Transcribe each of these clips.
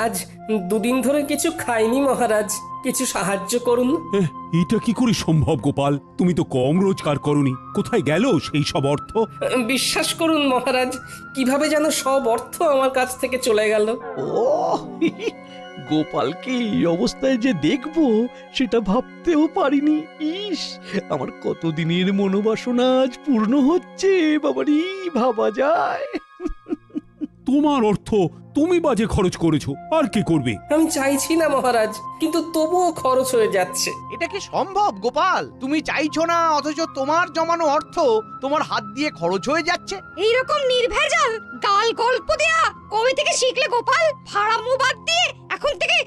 আজ দুদিন ধরে কিছু খাইনি মহারাজ, কিছু সাহায্য করুন। এটা কি করে সম্ভব গোপাল? তুমি তো কম রোজগার করনি, কোথায় গেল সেই সব অর্থ? বিশ্বাস করুন মহারাজ, কিভাবে যেন সব অর্থ আমার কাছ থেকে চলে গেল। ও গোপালকে এই অবস্থায় যে দেখবো সেটা ভাবতেও পারিনি। ইস, আমার কতদিনের মনোবাসনা আজ পূর্ণ হচ্ছে। বাবারি, ভাবা যায়? তোমার অর্থ তুমি বাজে খরচ করেছো, আর কি করবে? আমি চাইছি না মহারাজ, কিন্তু তবুও খরচ হয়ে যাচ্ছে। এটা কি সম্ভব গোপাল? তুমি চাইছো না অথচ তোমার জমানো অর্থ তোমার হাত দিয়ে খরচ হয়ে যাচ্ছে। এইরকম নির্ভেজাল গাল গল্প দেয়া কবে থেকে শিখলে গোপাল? ফাড়ামো বাদ দিয়ে এখন থেকে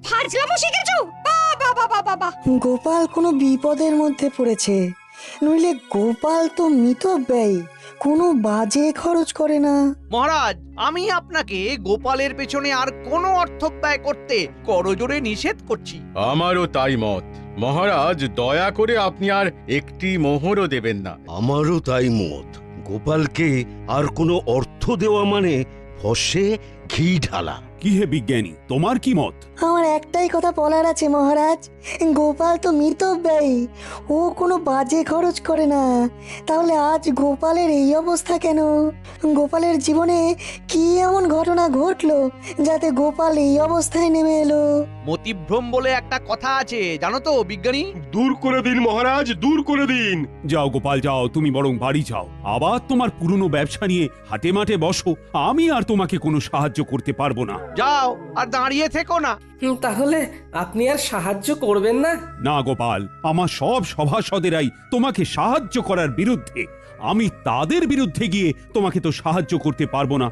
ফাজলামো শিখেছো? বাবা বাবা বাবা! গোপাল কোনো বিপদের মধ্যে পড়েছে, নইলে গোপাল তো মিতব্যয়ী, কোনো বাজে খরচ করে না। মহারাজ, আমি আপনাকে গোপালের পেছনে আর কোনো অর্থ ব্যয় করতে করজোরে নিষেধ করছি। আমারও তাই মত মহারাজ, দয়া করে আপনি আর একটি মোহরও দেবেন না। আমারও তাই মত। গোপালকে আর কোনো অর্থ দেওয়া মানে ফসে ঘি ঢালা। কি হে বিজ্ঞানী, তোমার কি মত? আমার একটাই কথা বলার আছে মহারাজ, গোপাল তো মিতব্যয়ী, ও কোনো বাজে খরচ করে না। তাহলে আজ গোপালের এই অবস্থা কেন? গোপালের জীবনে কি এমন ঘটনা ঘটলো যাতে গোপাল এই অবস্থায় নেমে এলো? মতিভ্রম বলে একটা কথা আছে, জানো তো বিজ্ঞানী? দূর করে দিন মহারাজ, দূর করে দিন। যাও গোপাল যাও, তুমি বরং বাড়ি যাও, আবার তোমার পুরনো ব্যবসা নিয়ে হাটে মাঠে বসো। আমি আর তোমাকে কোনো সাহায্য করতে পারবো না। যাও, আর দাঁড়িয়ে থেকো না। তাহলে আপনি আর সাহায্য করবেন না? না গোপাল, আমার সব সভাসদেরাই তোমাকে সাহায্য করার বিরুদ্ধে। আমি তাদের বিরুদ্ধে গিয়ে তোমাকে তো সাহায্য করতে পারবো না।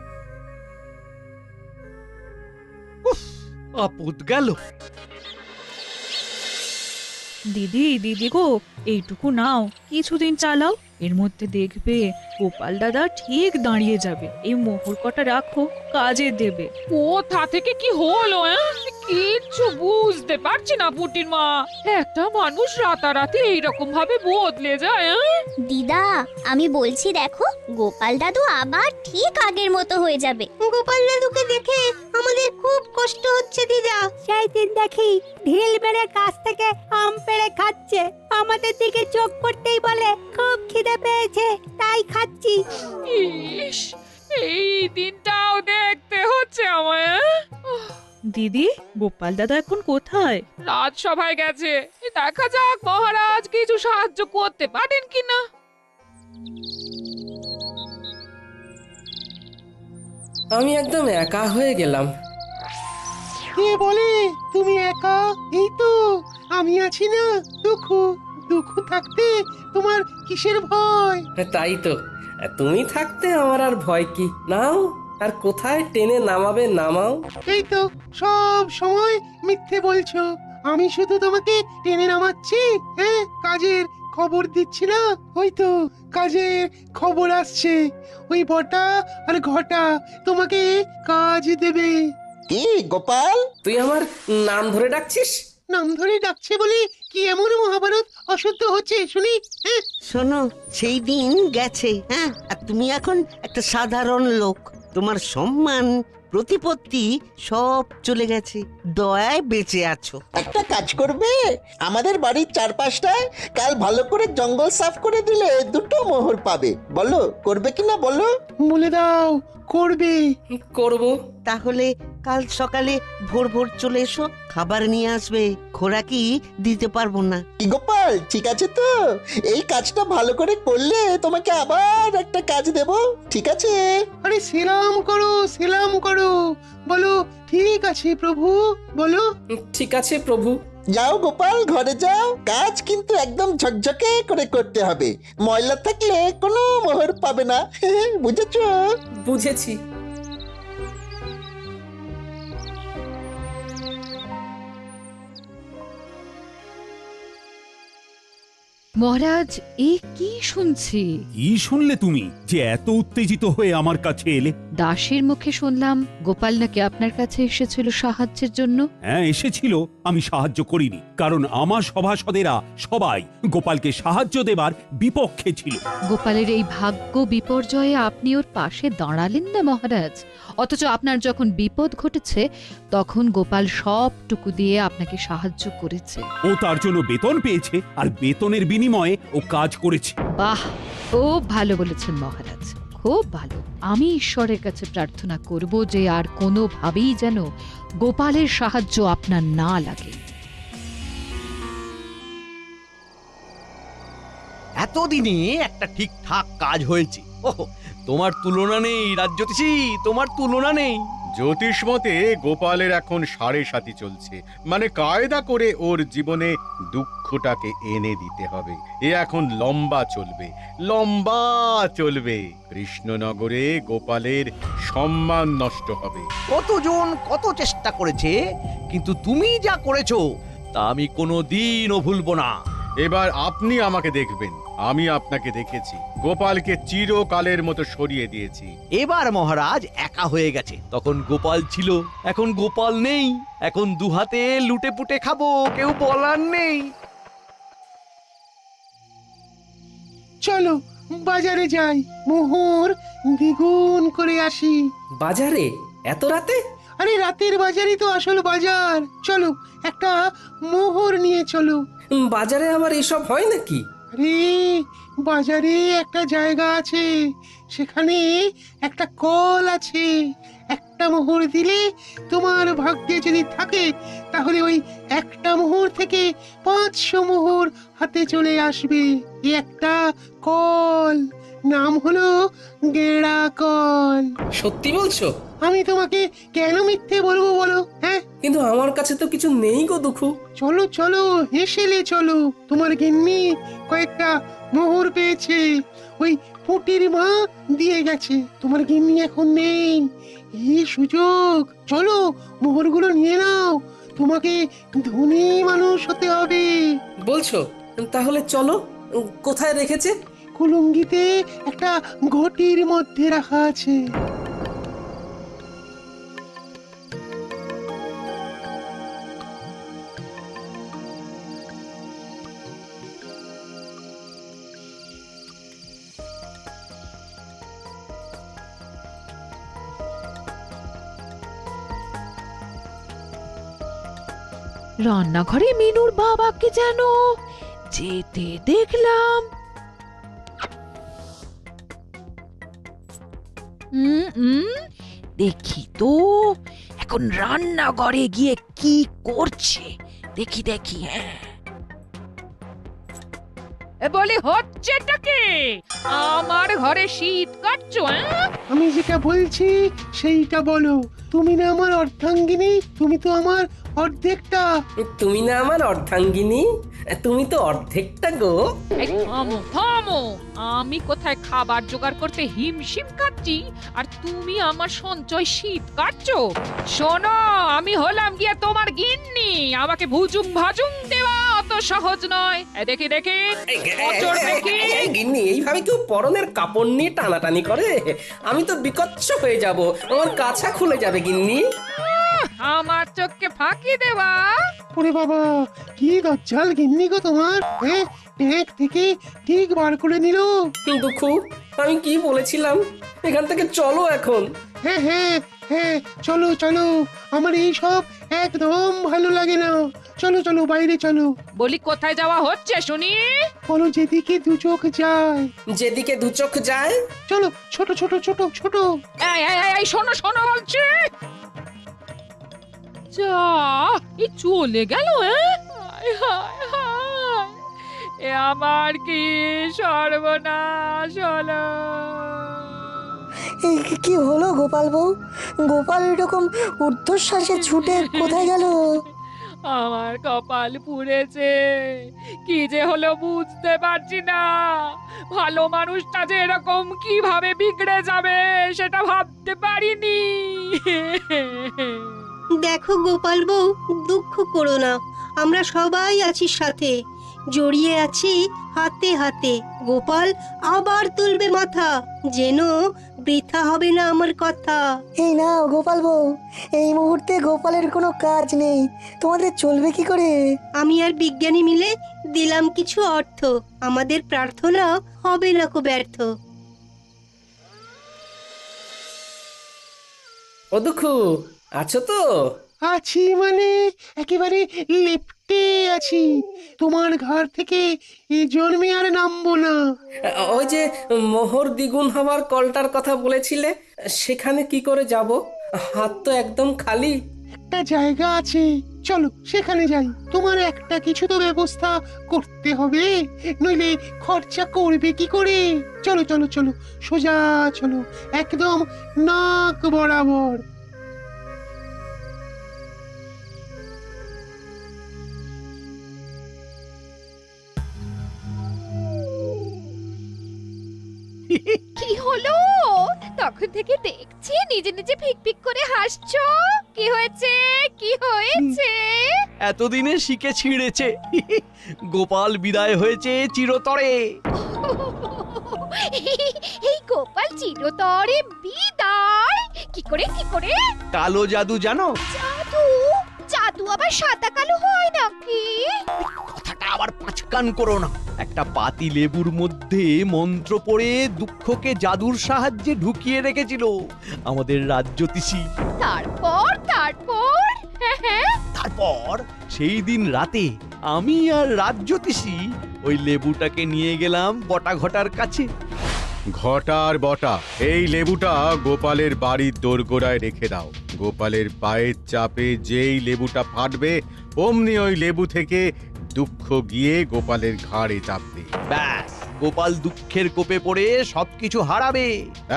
আপদ গেল। দিদি দিদি গো, এইটুকু নাও, কিছুদিন চালাও, এর মধ্যে দেখবে গোপাল দাদা ঠিক দাঁড়িয়ে যাবে। এই মোহর কটা রাখো, কাজে দেবে। কোথা থেকে কি হলো? কিচ্ছু বুঝতে পারছি না পুটির মা। একটা মানুষ রাতারাতি এইরকম ভাবে বদলে যায়। দিদা, আমি বলছি দেখো, গোপাল দাদু আবার ঠিক আগের মতো হয়ে যাবে। গোপাল দাদুকে দেখে আমাদের খুব কষ্ট হচ্ছে দিদা। সেই দিন দেখি ঢিল মেরে গাছ থেকে আম পেড়ে খাচ্ছে, আমাদের দিকে চোখ পড়তেই বলে খুব খিদে পেয়েছে তাই খাচ্ছি। ইস, এই দিনটাও দেখতে হচ্ছে আমায়। দিদি, গোপাল দাদা এখন কোথায়? রাজসভায় গেছে, দেখা যাক মহারাজ কিছু সাহায্য করতে পারেন কিনা। আমি একদম একা হয়ে গেলাম। কে বলে তুমি একা? এই তো আমি আছি না। দুঃখ দুঃখ থাকতে তোমার কিসের ভয়? তাই তো, তুমি থাকতে আমার আর ভয় কি? নাও, আর কোথায় টেনে নামাবে নামাও। এই তো সব সময় মিথ্যে বলছো। আমি শুধু তোমাকে টেনে নামাচ্ছি, হ্যাঁ, কাজের খবর দিচ্ছি না। ওই তো কাজের খবর আসছে, ওই বটা আর ঘটা তোমাকে কাজ দেবে। কি গোপাল, তুই আমার নাম ধরে ডাকছিস? নাম ধরে ডাকছে বলে কি এমন মহাভারত অশুদ্ধ হচ্ছে শুনি? হ্যাঁ, শোনো, সেই দিন গেছে, হ্যাঁ, আর তুমি এখন একটা সাধারণ লোক। তোমার সম্মান প্রতিপত্তি সব চলে গেছে, দয়ায় বেঁচে আছো। একটা কাজ করবে, আমাদের বাড়ির চারপাশটায় কাল ভালো করে জঙ্গল সাফ করে দিলে 2টো মোহর পাবে। বলো করবে কিনা বলো? বলে দাও করবে। করব। তাহলে কাল সকালে ভোর ভোর চলে এসো, খাবার নিয়ে আসবে, খোরাকি দিতে পারবো না। কি গোপাল, ঠিক আছে তো? এই কাজটা ভালো করে করলে তোমাকে আবার একটা কাজ দেব, ঠিক আছে? আরে সেলাম করো, সেলাম করো, বলো ঠিক আছে প্রভু, বলো ঠিক আছে প্রভু। যাও গোপাল, ঘরে যাও। কাজ কিন্তু একদম ঝকঝকে করে করতে হবে, ময়লা থাকলে কোনো মোহর পাবে না। বুঝেছো? বুঝেছি। মহারাজ, এ কি শুনছি? কি শুনলে তুমি যে এত উত্তেজিত হয়ে আমার কাছে এলে? দাসীর মুখে শুনলাম গোপাল নাকি আপনার কাছে এসেছিল সাহায্যের জন্য। হ্যাঁ এসেছিল, আমি সাহায্য করিনি, কারণ আমার সভাসদেরা সবাই গোপালকে সাহায্য দেবার বিপক্ষে ছিল। গোপালের এই ভাগ্য বিপর্যয়ে আপনি ওর পাশে দাঁড়ালেন না মহারাজ, অথচ আপনার যখন বিপদ ঘটেছে তখন গোপাল সবটুকু দিয়ে আপনাকে সাহায্য করেছে। ও তার জন্য বেতন পেয়েছে, আর বেতনের বিনিময়ে ও কাজ করেছে। বাহ, খুব ভালো বলেছেন মহারাজ, খুব ভালো। আমি ঈশ্বরের কাছে প্রার্থনা করব যে আর কোনোভাবেই যেন গোপালের সাহায্য আপনার না লাগে। এতদিনে একটা ঠিকঠাক কাজ হয়েছে। ওহো, তোমার তুলনা নেই রাজ্যতীশী, তোমার তুলনা নেই। জ্যোতিষ মতে গোপালের এখন 7.5 চলছে, মানে কায়দা করে ওর জীবনে দুঃখটাকে এনে দিতে হবে। এ এখন লম্বা চলবে, লম্বা চলবে। কৃষ্ণনগরে গোপালের সম্মান নষ্ট হবে। কতজন কত চেষ্টা করেছে, কিন্তু তুমি যা করেছো তা আমি কোনোদিনও ভুলবো না। এবার আপনি আমাকে দেখবেন, আমি আপনাকে দেখেছি। গোপালকে চিরকালের মতো সরিয়ে দিয়েছি। এবার মহারাজ একা হয়ে গেছে, তখন গোপাল ছিল, এখন গোপাল নেই। এখন দুহাতে লুটে পুটে খাবো, কেউ বলার নেই। চলো বাজারে যাই, মোহর দ্বিগুণ করে আসি। বাজারে এত রাতে? আরে রাতের বাজারই তো আসল বাজার। চলো একটা মোহর নিয়ে চলো। বাজারে আবার এসব হয় নাকি? আরে বাজারে একটা জায়গা আছে, সেখানে একটা কল আছে। একটা মোহর দিলে তোমার ভাগ্যে যদি থাকে তাহলে ওই একটা মোহর থেকে 500 মোহর হাতে চলে আসবে। এই একটা কল, নাম হলো গেড়া কল। সত্যি বলছো? আমি তোমাকে কেন মিথ্যে বলবো বলো? হ্যাঁ, কিন্তু আমার কাছে তো কিছু নেই গো দুঃখু। চলো চলো হেসেলে চলো, তোমার গিন্নি কয়েকটা মোহর পেয়েছে, ওই পুটির মা দিয়ে গেছে। তোমার গিন্নি এখন নেই, এই সুযোগ। চলো মোহরগুলো নিয়ে নাও, তোমাকে ধনী মানুষ হতে হবে। বলছো? তাহলে চলো। কোথায় রেখেছে? কুলুঙ্গিতে একটা ঘটির মধ্যে রাখা আছে। রান্নাঘরে মিনুর বাবাকে যেন যেতে দেখলাম। দেখি তো এখন রান্নাঘরে গিয়ে কি করছে, দেখি দেখি। হ্যাঁ, বলি হচ্ছেটা কি? আমার ঘরে শীত কাটছো? আমি যেটা বলছি সেইটা বলো। তুমি না আমার অর্ধাঙ্গিনী, তুমি তো আমার অর্ধেকটা। তুমি না আমার অর্ধাঙ্গিনী, তুমি তো অর্ধেকটা গো। থামো থামো, আমি কোথায় খাবার জোগাড় করতে হিমশিম কাটছি আর তুমি আমার সঞ্চয় শীত কাটছো? শোনো, আমি হলাম গিয়ে তোমার গিন্নি, আমাকে ভুজুং ভাজুং দেওয়া অত সহজ নয়। দেখি দেখি দেখি। গিন্নি, এইভাবে কেউ পরনের কাপড় নিয়ে টানাটানি করে? আমি তো বিকচ্ছ হয়ে যাব, আমার কাছা খুলে যাবে গিন্নি। আমার চোখকে ফাঁকি দেওয়া? ওরে বাবা, কি দজ্জাল গিন্নি গো তোমার! ট্যাঙ্ক থেকে ঠিক বার করে নিল। দুঃখু, আমি কি বলেছিলাম? এখান থেকে চলো এখন। হ্যাঁ হ্যাঁ হ্যাঁ, চলো চলো, আমার এই সব একদম ভালো লাগে না। চলো চলো বাইরে চলো। বলি কোথায় যাওয়া হচ্ছে শুনি? বলো যেদিকে দু চোখ যায়। যেদিকে দু চোখ যায়? চলো, ছোট ছোট ছোট ছোট। এই শোনো শোনো বলছি। যা, এই চলে গেল। এ আমার কি সর্বনাশ হলো! কি হলো গোপাল বউ? গোপাল এরকম ঊর্ধ্বশ্বাসে ছুটে কোথায় গেল? আমার কপাল পুড়েছে, কি যে হলো বুঝতে পারছি না। ভালো মানুষটা যে এরকম কিভাবে বিগড়ে যাবে সেটা ভাবতে পারিনি। দেখো গোপাল বউ, দুঃখ করো না, আমরা সবাই আছি সাথে। জড়িয়ে আছি হাতে হাতে। গোপাল আবার তুলবে মাথা, যেন বৃথা হবে না আমার কথা। এই নাও গোপাল বউ, এই মুহূর্তে গোপালের কোনো কাজ নেই, তোমাদের চলবে কি করে? আমি আর বিজ্ঞানী মিলে দিলাম কিছু অর্থ, আমাদের প্রার্থনা হবে না কো ব্যর্থ। ও দুঃখু, আছো তো? আছি মানে একেবারে লেপ্টে আছি। তোমার ঘর থেকে এ জন্মে আর নামবো না। ওই যে মোহর দ্বিগুণ হওয়ার কলটার কথা বলেছিলে, সেখানে কি করে যাব? হাত তো একদম খালি। একটা জায়গা আছে, চলো সেখানে যাই। তোমার একটা কিছু তো ব্যবস্থা করতে হবে, নইলে খরচা করবে কি করে? চলো চলো চলো, সোজা চলো, একদম নাক বরাবর। কি হলো? তখন থেকে দেখছি নিজে নিজে ফিক ফিক করে হাসছো। কি হয়েছে? কি হয়েছে? এতদিনে শিখে ছিঁড়েছে। গোপাল বিদায় হয়েছে চিরতরে। এই গোপাল চিরতরে বিদায়? কি করে কি করে? কালো জাদু জানো? জাদু? জাদু আবার সাদা কালো হয় নাকি? কথাটা আবার পাঁচকান করো না। একটা পাতি লেবুর মধ্যে মন্ত্র পড়ে দুঃখকে জাদুর সাহায্যে ঢুকিয়ে রেখেছিল আমাদের রাজ্যতীষী। তারপর তারপর তারপর সেই দিন রাতে আমি আর রাজ্যতীষী ওই লেবুটাকে নিয়ে গেলাম বটা ঘটার কাছে। ঘটার বটা, এই লেবুটা গোপালের বাড়ির দোরগোড়ায় রেখে দাও। গোপালের পায়ের চাপে যেই লেবুটা ফাটবে, অমনি ওই লেবু থেকে দুঃখ গিয়ে গোপালের ঘাড়ে চাপবে। ব্যাস, গোপাল দুঃখের কোপে পড়ে সবকিছু হারাবে।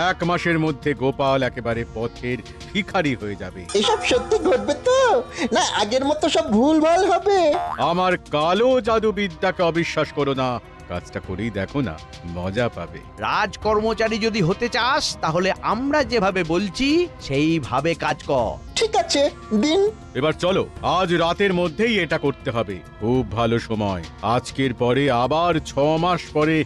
1 মাসের মধ্যে গোপাল একেবারে পথের ভিখারি হয়ে যাবে। এসব সত্যি ঘটবে তো, না আগের মতো সব ভুলভাল হবে? আমার কালো জাদুবিদ্যাকে অবিশ্বাস করো না, কাজটা করেই দেখো না, মজা পাবে। রাজকর্মচারী যদি হতে চাস তাহলে আমরা যেভাবে বলছি সেইভাবে কাজ কর। ঠিক আছে, দিন। এবার চলো, আজ রাতের মধ্যেই এটা করতে হবে। খুব ভালো সময়, আজকের পরে আবার 6 মাস পরে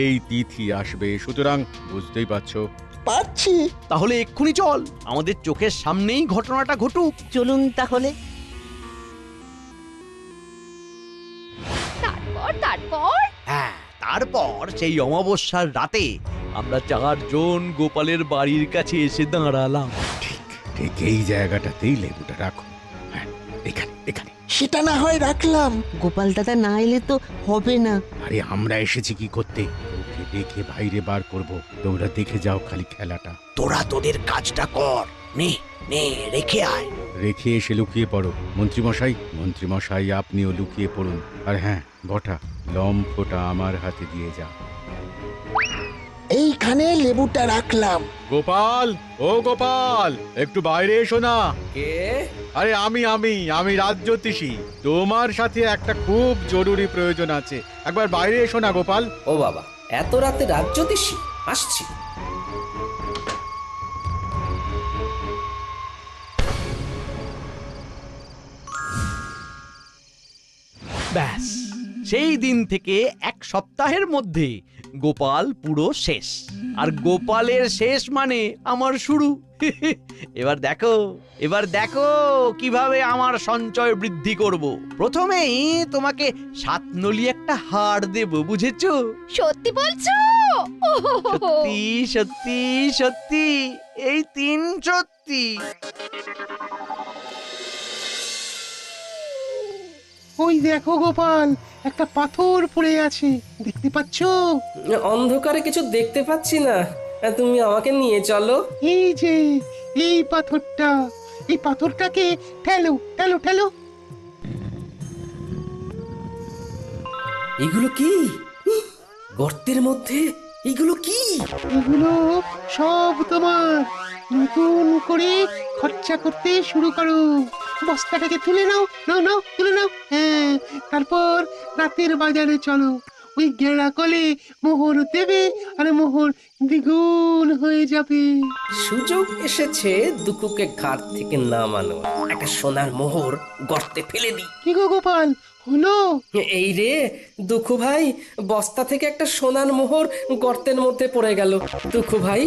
এই তিথি আসবে, সুতরাং বুঝতেই পারছো। পারছি। তাহলে এক্ষুনি চল, আমাদের চোখের সামনেই ঘটনাটা ঘটুক। চলুন তাহলে। তারপর তারপর হ্যাঁ, তারপর সেই অমাবস্যার রাতে আমরা 4 জন গোপালের বাড়ির কাছে এসে দাঁড়ালাম। ঠিক এই জায়গাটাতেই লেবুটা রাখো। হ্যাঁ, এখানে এখানে। সেটা না হয় রাখলাম। গোপাল দাদা না এলে তো হবে না। আরে আমরা এসেছি কি করতে? ওকে দেখে বাইরে বার করব, তোমরা দেখে যাও খালি খেলাটা। তোরা তোদের কাজটা কর, নে নে রেখে আয়। রেখে এসে লুকিয়ে পড়ো। মন্ত্রীমশাই আপনিও লুকিয়ে পড়ুন। আর হ্যাঁ বটা, লম্ফটা আমার হাতে দিয়ে যা। এইখানে লেবুটা রাখলাম। গোপাল, ও গোপাল, একটু বাইরে এসো না। কে? আরে আমি রাজ্যতীষী। তোমার সাথে একটা খুব জরুরি প্রয়োজন আছে, একবার বাইরে এসো না গোপাল। ও বাবা, এত রাতে রাজ্যতীষী? আসছি। ব্যাস, সেই দিন থেকে 1 সপ্তাহের মধ্যে গোপাল পুরো শেষ। আর গোপালের শেষ মানে আমার শুরু। এবার দেখো কিভাবে আমার সঞ্চয় বৃদ্ধি করব। প্রথমেই তোমাকে 7 নলি একটা হার দেব, বুঝেছো? সত্যি বলছো? সত্যি সত্যি সত্যি, এই 3 সত্যি। ওই দেখো গোপাল, একটা পাথর পড়ে আছে, দেখতে পাচ্ছো? অন্ধকারে কিছু দেখতে পাচ্ছি না, তুমি আমাকে নিয়ে চলো। এই যে এই পাথরটা, এই পাথরটাকে ঠেলো ঠেলো ঠেলো। এগুলো কি? গর্তের মধ্যে এগুলো কি? এগুলো সব তোমার। নতুন করে খরচা করতে শুরু করো। বস্তাটাকে তুলে নাও, নাও তুলে নাও। হ্যাঁ, তারপর রাতের বাজারে চলো। ওই গেঁড়া কলে মোহর দেবে, আর মোহর দ্বিগুণ হয়ে যাবে। সুযোগ এসেছে দুকুকে ঘাট থেকে নামানো। একটা সোনার মোহর গর্তে ফেলে দিই। কি গো গোপাল, হলো? এই রে দুঃখু ভাই, বস্তা থেকে একটা সোনার মোহর গর্তের মধ্যে পড়ে গেল। দুঃখু ভাই,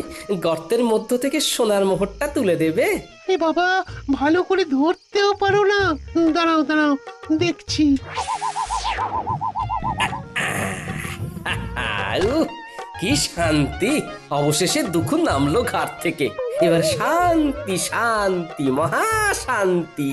গর্তের মধ্য থেকে সোনার মোহরটা তুলে দেবে? এ বাবা, ভালো করে ধরতেও পারো না। দাঁড়াও দাঁড়াও, দেখছি। উহ, কি শান্তি! অবশেষে দুঃখু নামলো ঘাট থেকে। এবার শান্তি শান্তি, মহা শান্তি।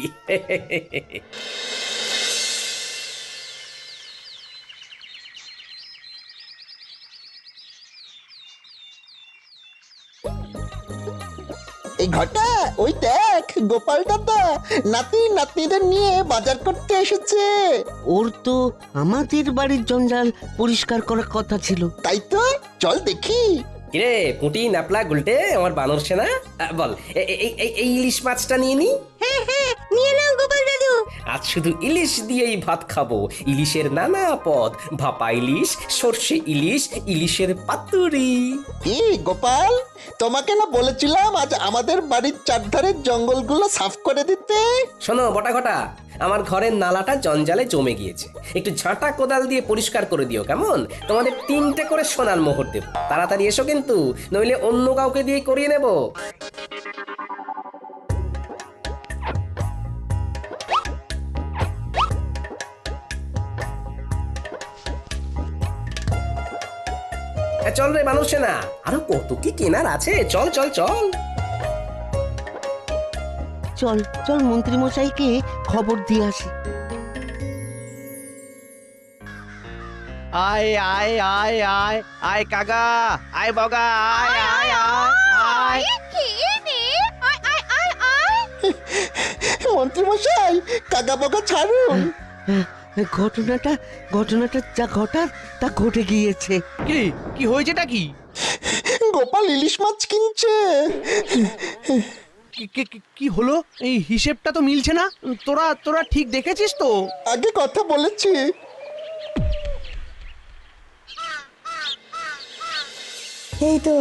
এই ঘটা, ওই দেখ গোপাল দাদা নাতি নাতনিদের নিয়ে বাজার করতে এসেছে। ওর তো আমাদের বাড়ির জঞ্জাল পরিষ্কার করার কথা ছিল। তাই তো, চল দেখি। কিরে পুঁটি, নাপলা, গুলটে, আমার বানর সেনা, বল এই ইলিশ মাছটা নিয়ে নি। হ্যাঁ হ্যাঁ, নিয়ে নাও গোপাল দাদু। আজ শুধু ইলিশ দিয়েই ভাত খাবো। ইলিশের নানা পদ, ভাপা ইলিশ, সর্ষে ইলিশ, ইলিশের পাতুরি। কি গোপাল, তোমাকে না বলেছিলাম আজ আমাদের বাড়ির চারধারের জঙ্গলগুলো সাফ করে দিতে? শোনো বটা ঘটা, আমার ঘরের নালাটা জঞ্জালে জমে গিয়েছে। একটু ঝাঁটা কোদাল দিয়ে পরিষ্কার করে দিও কেমন? তোমাদের 3টে করে সোনার মোহর দেব। তাড়াতাড়ি এসো কিন্তু, নইলে অন্য কাউকে দিয়ে করিয়ে নেব। চল রে মানুষ না, আরো কত কি কেনার আছে। চল চল চল চল চল, মন্ত্রী মশাইকে খবর দিয়ে আসি। আয় আয় আয় আয় আয় কাকা, আয় বগা, আয় আয় আয় আয়। মন্ত্রী মশাই, কাকা বকা ছাড়ুন। ঘটনাটা যা ঘটার তা ঘটে গিয়েছে। কি হয়েছেটা কি? গোপাল ইলিশ মাছ কিনছে। কি হলো? এই হিসেবটা তো মিলছে না। তোরা ঠিক দেখেছিস তো? আগে কথা বলেছি। এই তো,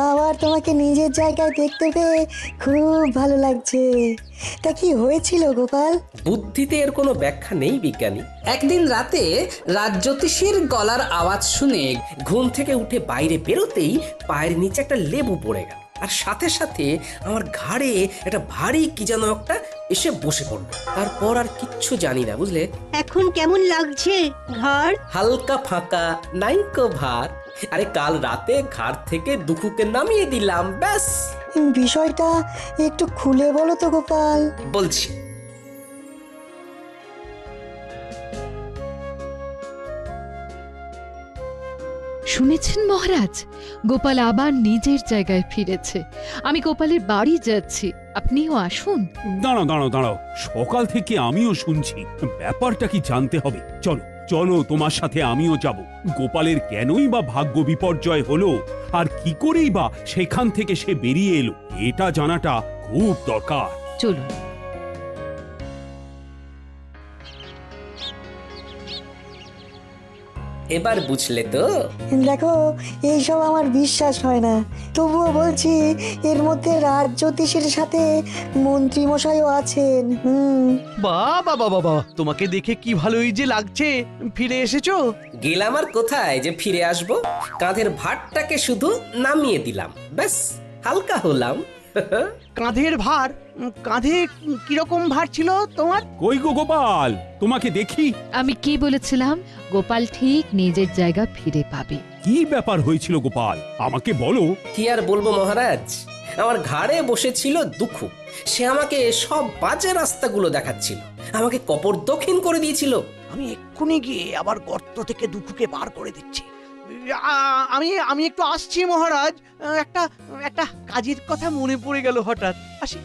আবার তোমাকে নিজের জায়গায় দেখতে পেয়ে খুব ভালো লাগছে। তা কি হয়েছিল গোপাল? বুদ্ধিতে এর কোনো ব্যাখ্যা নেই বিজ্ঞানী। একদিন রাতে রাজ্যোতিষীর গলার আওয়াজ শুনে ঘুম থেকে উঠে বাইরে বেরোতেই পায়ের নিচে একটা লেবু পড়ে গেল, আর সাথে সাথে আমার ঘাড়ে একটা ভারী কি যেন একটা এসে বসে পড়লো। তারপর আর কিচ্ছু জানি না, বুঝলে? এখন কেমন লাগছে ঘর? হালকা ফাঁকা, নাইকো ভার। আরে কাল রাতে ঘাট থেকে দুঃখুকে নামিয়ে দিলাম, ব্যাস। বিষয়টা একটু খুলে বলো তো গোপাল। বলছি। শুনেছেন মহারাজ, গোপাল আবার নিজের জায়গায় ফিরেছে। আমি গোপালের বাড়ি যাচ্ছি, আপনিও আসুন। দাঁড়াও দাঁড়াও দাঁড়াও, সকাল থেকে আমিও শুনছি, ব্যাপারটা কি জানতে হবে। চলো চলো, তোমার সাথে আমিও যাব। গোপালের কেনই বা ভাগ্য বিপর্যয় হলো, আর কি করেই বা সেখান থেকে সে বেরিয়ে এলো, এটা জানাটা খুব দরকার। চলুন। এবার বুঝলে তো? দেখো, এইসব আমার বিশ্বাস হয় না, তবুও বলছি এর মধ্যে রাজ্যোতিষীর সাথে মন্ত্রী মশাইও আছেন। বাবা বাবা, তোমাকে দেখে কি ভালোই যে লাগছে। ফিরে এসেছো? গেলাম আর কোথায় যে ফিরে আসবো। কাঁধের ভারটাকে শুধু নামিয়ে দিলাম, ব্যাস, হালকা হলাম। কাঁধের ভার? কাঁধে কিরকম ভার ছিল তোমার? কই গো গোপাল, তোমাকে দেখি। আমি কি বলেছিলাম? গোপাল ঠিক নিজের জায়গা ফিরে পাবে। কি ব্যাপার হয়েছিল গোপাল, আমাকে বলো। কি আর বলবো মহারাজ, আমার ঘাড়ে বসেছিল দুঃখু। সে আমাকে সব বাজে রাস্তাগুলো দেখাচ্ছিল, আমাকে কপর দক্ষিণ করে দিয়েছিল। আমি এক্ষুনি গিয়ে আবার গর্ত থেকে দুঃখুকে বার করে দিচ্ছি। আমি একটু আসছি মহারাজ। একটা কাজের কথা মনে পড়ে গেল হঠাৎ, আসি।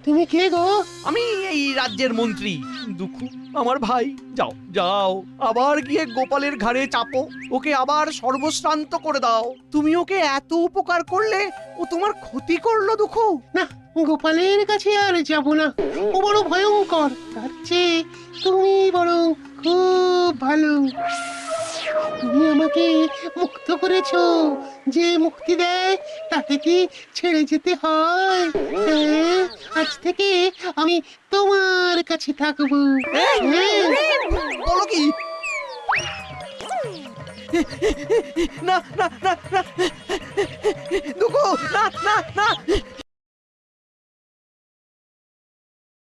তুমি কে গো? আমি এই রাজ্যের মন্ত্রী দুঃখু, আমার ভাই। যাও যাও, আবার গিয়ে গোপালের ঘাড়ে চাপো, ওকে আবার সর্বশ্রান্ত করে দাও। তুমি ওকে এত উপকার করলে, ও তোমার ক্ষতি করলো দুঃখু। না, গোপালের কাছে আর যাব না, ও বড় ভয়ঙ্কর। তার চেয়ে তুমি বরং খুব ভালো। তুমি আমাকে মুক্ত করেছো, যে মুক্তি দেয় তাকে কি ছেড়ে যেতে হয়? হ্যাঁ, আজ থেকে আমি তোমার কাছে থাকবো। হ্যাঁ। বলো কি? না না না না দুঃখু, না না না